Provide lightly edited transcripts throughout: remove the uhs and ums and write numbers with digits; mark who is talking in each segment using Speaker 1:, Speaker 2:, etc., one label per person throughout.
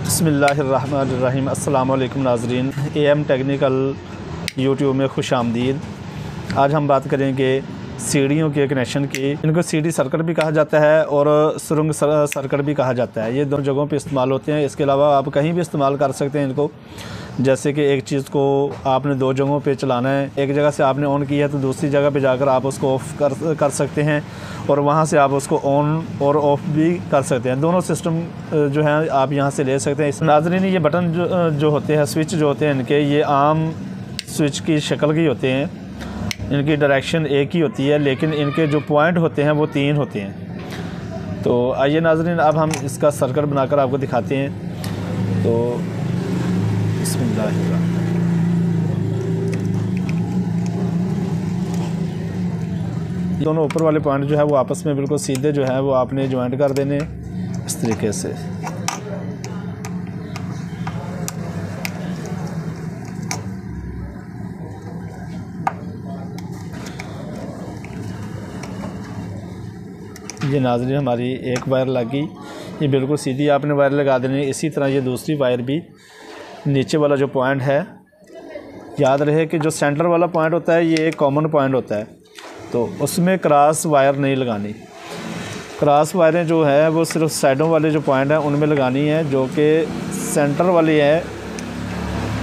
Speaker 1: बिस्मिल्लाहिर्रहमानिर्रहीम। अस्सलाम वालेकुम नाज़रीन, AM टेक्निकल यूट्यूब में खुश आमदीद। आज हम बात करेंगे सीढ़ियों के कनेक्शन की। इनको सीढ़ी सर्किट भी कहा जाता है और सुरंग सर्किट भी कहा जाता है। ये दोनों जगहों पे इस्तेमाल होते हैं। इसके अलावा आप कहीं भी इस्तेमाल कर सकते हैं इनको। जैसे कि एक चीज़ को आपने दो जगहों पे चलाना है, एक जगह से आपने ऑन किया तो दूसरी जगह पे जाकर आप उसको ऑफ़ कर सकते हैं और वहाँ से आप उसको ऑन और ऑफ़ भी कर सकते हैं। दोनों सिस्टम जो है आप यहाँ से ले सकते हैं। इस नाज़रीन, ये बटन जो होते हैं, स्विच जो होते हैं इनके, ये आम स्विच की शक्ल के होते हैं। इनकी डायरेक्शन एक ही होती है, लेकिन इनके जो पॉइंट होते हैं वो 3 होते हैं। तो आइए नाज़रीन, अब हम इसका सर्किट बनाकर आपको दिखाते हैं। तो बिस्मिल्लाह। दोनों ऊपर वाले पॉइंट जो है वो आपस में बिल्कुल सीधे जो है वो आपने ज्वाइंट कर देने इस तरीके से। ये नाज़रीन हमारी एक वायर लगी, ये बिल्कुल सीधी आपने वायर लगा देनी है। इसी तरह ये दूसरी वायर भी, नीचे वाला जो पॉइंट है, याद रहे कि जो सेंटर वाला पॉइंट होता है ये एक कॉमन पॉइंट होता है, तो उसमें क्रॉस वायर नहीं लगानी। क्रॉस वायरें जो है वो सिर्फ साइडों वाले जो पॉइंट हैं उनमें लगानी है। जो कि सेंटर वाली है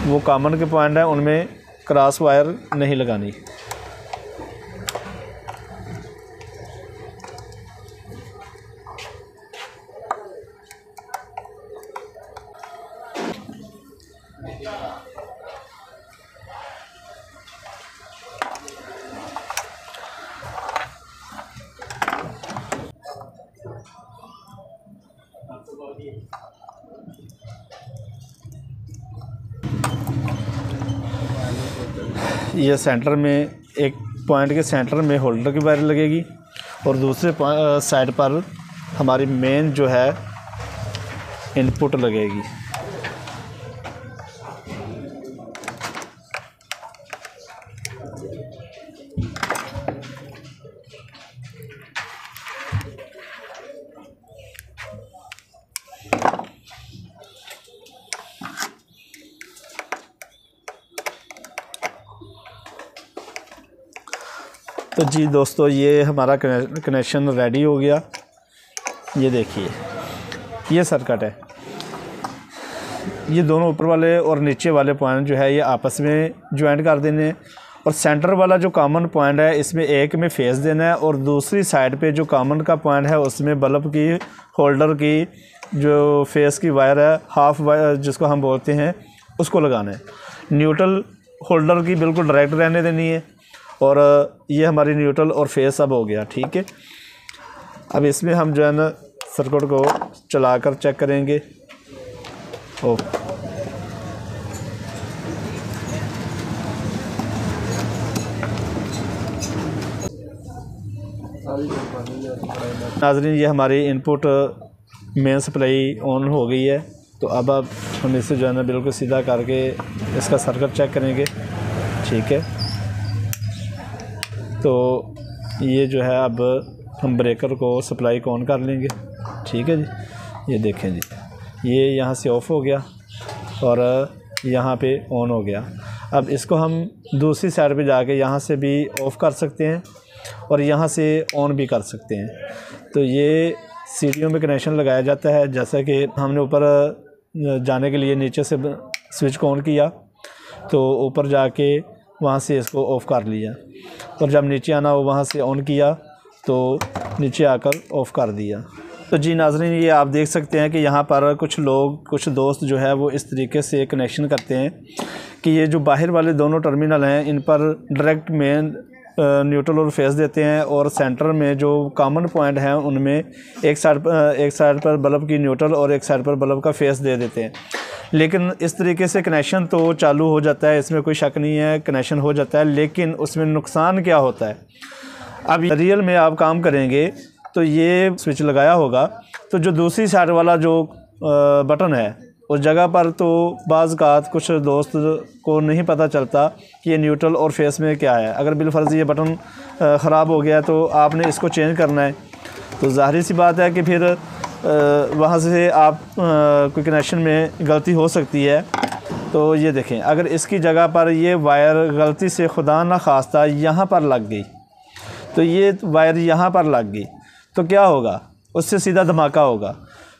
Speaker 1: वो कॉमन के पॉइंट हैं, उनमें क्रॉस वायर नहीं लगानी। ये सेंटर में, एक पॉइंट के सेंटर में होल्डर की वायर लगेगी और दूसरे साइड पर हमारी मेन जो है इनपुट लगेगी। तो जी दोस्तों, ये हमारा कनेक्शन रेडी हो गया। ये देखिए, ये सर्किट है। ये दोनों ऊपर वाले और नीचे वाले पॉइंट जो है ये आपस में ज्वाइंट कर देने हैं और सेंटर वाला जो कॉमन पॉइंट है इसमें एक में फेस देना है और दूसरी साइड पे जो कॉमन का पॉइंट है उसमें बल्ब की होल्डर की जो फेस की वायर है, हाफ वायर जिसको हम बोलते हैं, उसको लगाना है। न्यूट्रल होल्डर की बिल्कुल डायरेक्ट रहने देनी है और ये हमारी न्यूट्रल और फेस अब हो गया। ठीक है, अब इसमें हम जो है ना सर्किट को चलाकर चेक करेंगे। नाज़रीन, ये हमारी इनपुट मेन सप्लाई ऑन हो गई है। तो अब हम इसे जो है ना बिल्कुल सीधा करके इसका सर्किट चेक करेंगे। ठीक है, तो ये जो है अब हम ब्रेकर को सप्लाई को ऑन कर लेंगे। ठीक है जी, ये देखें जी, ये यहाँ से ऑफ़ हो गया और यहाँ पे ऑन हो गया। अब इसको हम दूसरी साइड पे जाके यहाँ से भी ऑफ़ कर सकते हैं और यहाँ से ऑन भी कर सकते हैं। तो ये सीढ़ियों में कनेक्शन लगाया जाता है। जैसा कि हमने ऊपर जाने के लिए नीचे से स्विच को ऑन किया तो ऊपर जाके वहाँ से इसको ऑफ़ कर लिया और जब नीचे आना हो वहाँ से ऑन किया तो नीचे आकर ऑफ़ कर दिया। तो जी नाज़रीन, ये आप देख सकते हैं कि यहाँ पर कुछ लोग, कुछ दोस्त जो है वो इस तरीके से कनेक्शन करते हैं कि ये जो बाहर वाले दोनों टर्मिनल हैं इन पर डायरेक्ट मेन न्यूट्रल और फेस देते हैं और सेंटर में जो कॉमन पॉइंट हैं उनमें एक साइड पर बल्ब की न्यूट्रल और एक साइड पर बल्ब का फेस दे देते हैं। लेकिन इस तरीके से कनेक्शन तो चालू हो जाता है, इसमें कोई शक नहीं है, कनेक्शन हो जाता है। लेकिन उसमें नुकसान क्या होता है, अब रियल में आप काम करेंगे तो ये स्विच लगाया होगा तो जो दूसरी साइड वाला जो बटन है उस जगह पर तो बाज़-औक़ात कुछ दोस्त को नहीं पता चलता कि ये न्यूट्रल और फेस में क्या है। अगर बिलफ़र्ज़ ये बटन ख़राब हो गया तो आपने इसको चेंज करना है, तो ज़ाहिर सी बात है कि फिर वहाँ से आप कोई कनेक्शन में गलती हो सकती है। तो ये देखें, अगर इसकी जगह पर ये वायर गलती से खुदा ना खास्ता यहाँ पर लग गई, तो ये वायर यहाँ पर लग गई तो क्या होगा, उससे सीधा धमाका होगा।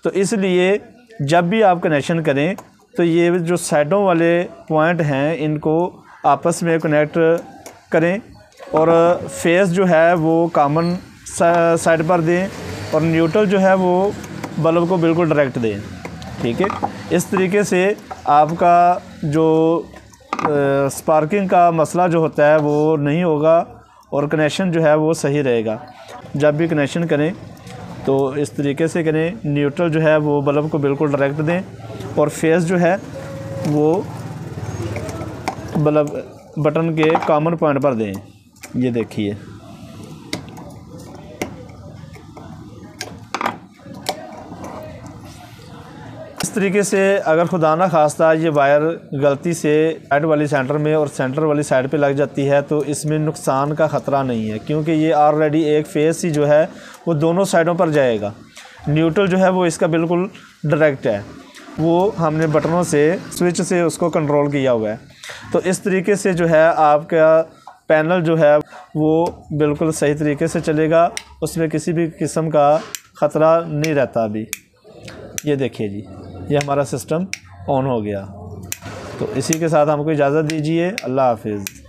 Speaker 1: तो इसलिए जब भी आप कनेक्शन करें तो ये जो साइडों वाले पॉइंट हैं इनको आपस में कनेक्ट करें और फेस जो है वो कॉमन साइड पर दें और न्यूट्रल जो है वो बल्ब को बिल्कुल डायरेक्ट दें। ठीक है, इस तरीके से आपका जो स्पार्किंग का मसला जो होता है वो नहीं होगा और कनेक्शन जो है वो सही रहेगा। जब भी कनेक्शन करें तो इस तरीके से करें, न्यूट्रल जो है वो बल्ब को बिल्कुल डायरेक्ट दें और फेस जो है वो बल्ब बटन के कॉमन पॉइंट पर दें। ये देखिए, इस तरीके से अगर खुदा ना खास्ता ये वायर गलती से साइड वाली सेंटर में और सेंटर वाली साइड पे लग जाती है तो इसमें नुकसान का ख़तरा नहीं है, क्योंकि ये ऑलरेडी एक फेस ही जो है वो दोनों साइडों पर जाएगा। न्यूट्रल जो है वो इसका बिल्कुल डायरेक्ट है, वो हमने बटनों से स्विच से उसको कंट्रोल किया हुआ है। तो इस तरीके से जो है आपका पैनल जो है वो बिल्कुल सही तरीके से चलेगा, उसमें किसी भी किस्म का ख़तरा नहीं रहता। अभी ये देखिए जी, ये हमारा सिस्टम ऑन हो गया। तो इसी के साथ हमको इजाज़त दीजिए। अल्लाह हाफिज़।